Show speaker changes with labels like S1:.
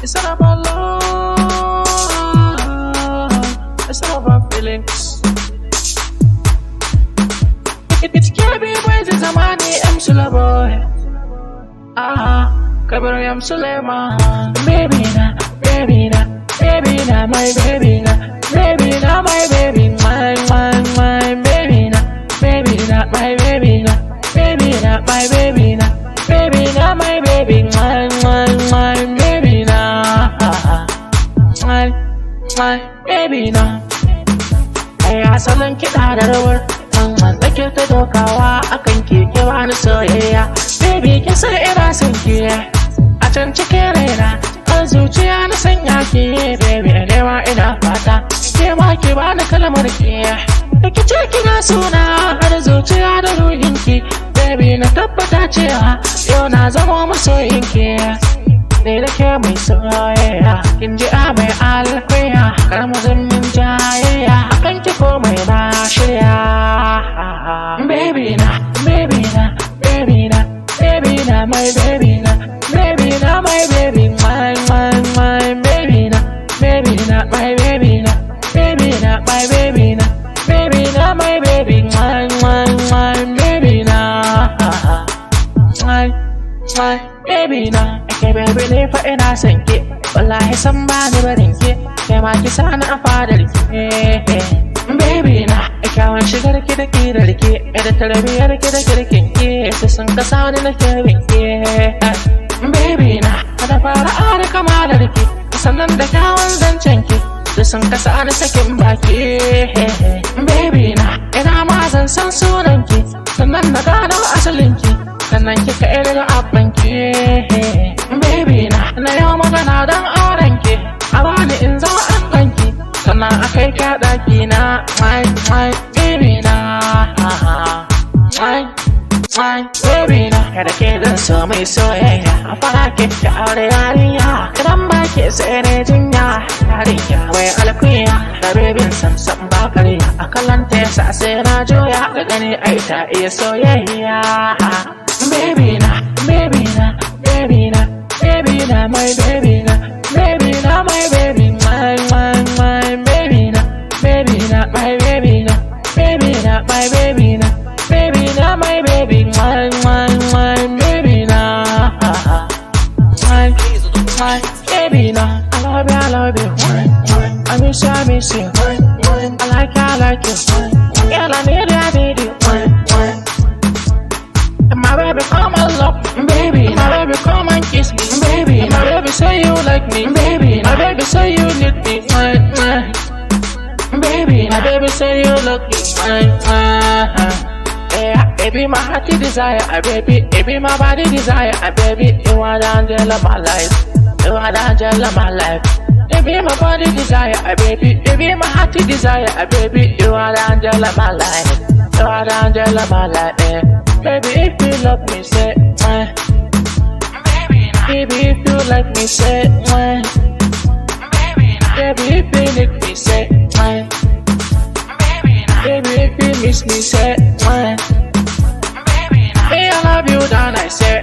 S1: It's not about love, it's not about feelings. It's Kabiru boys, it's a money, I'm SULAIMAN. Kabiru, I'm SULAIMAN. Baby na, baby na, baby na, my baby na, baby na, my baby, my baby na, baby na, my baby na, baby na, my baby na, baby na, my baby, my baby na, my baby na. Ai asalin kiɗa da rawar tsake ta dokawa akan keke wani soyayya. Baby ki san ina son ki a can cikin raina, har zuciya na sanya ki. Baby nema ina fata ke ma ki bani kalmar ki, da ki ce kina suna har zuciya da ruhin ki. Baby na tabbata cewa yau na zama masoyin ki, ni da ke mai soyayya. Kin ji a mai alkuya, kar mu zammin jayayya, akan ki komai na shirya. Baby na, baby na, baby na, baby na, my baby na, baby na, my baby, my baby na, baby na, my baby na, baby na, my baby na, baby na, my baby, my baby na, my baby na. Ake baby ne fa ina son ki, wallahi san ba ni barin ki, kai ma ki sani a fadar ki. Baby na, kyawun shigar ki da kirar ki, da tarbiyar ki da kirkin ki, su sun kasa ni na kirbin ki. Baby na, da fara'a da kamalar ki, sannan da kyawun zancen ki, su sun kasa ni sakin baki. Baby na, ina ma zan san sunan ki, sannan na gano asalin ki, sannan kika irga abban ki. Baby na yau magana don auren ki, a bani in zama an ki, sannan akai ka ɗaki na, my baby na, my baby na. Kada ke zan so mai soyayya, a fara ke ka aure yarinya, idan ba ke sai ne jinya. Yarinya wai alkuya, da bebin samsam ba karya, a kallon ta yasa sai na juya, da gani ai ta iya soyayya. Baby na, baby na, baby na, baby na, my baby na, baby na, my baby, my baby na, baby na, my baby na, baby na, my baby na, baby na, my baby, my baby na, my baby na. I love you, I miss you, I like you, girl, I need you, my baby, come and love me, baby. My baby, come and kiss me, baby. My baby, say you like me, baby. My baby, say you need me, baby. My baby, say you look me, yeah, baby, my heart desire, baby. Baby, my body desire, baby. You are the angel of my life. You are the angel of my life. Baby, my body desire, baby. Baby, my heart desire, baby. You are the angel of my life. You are the angel of my life, yeah. Baby, if you love me, say, baby, if you like me, say, baby, if you need me, say, baby, if you miss me, say, me, I love you, then I say,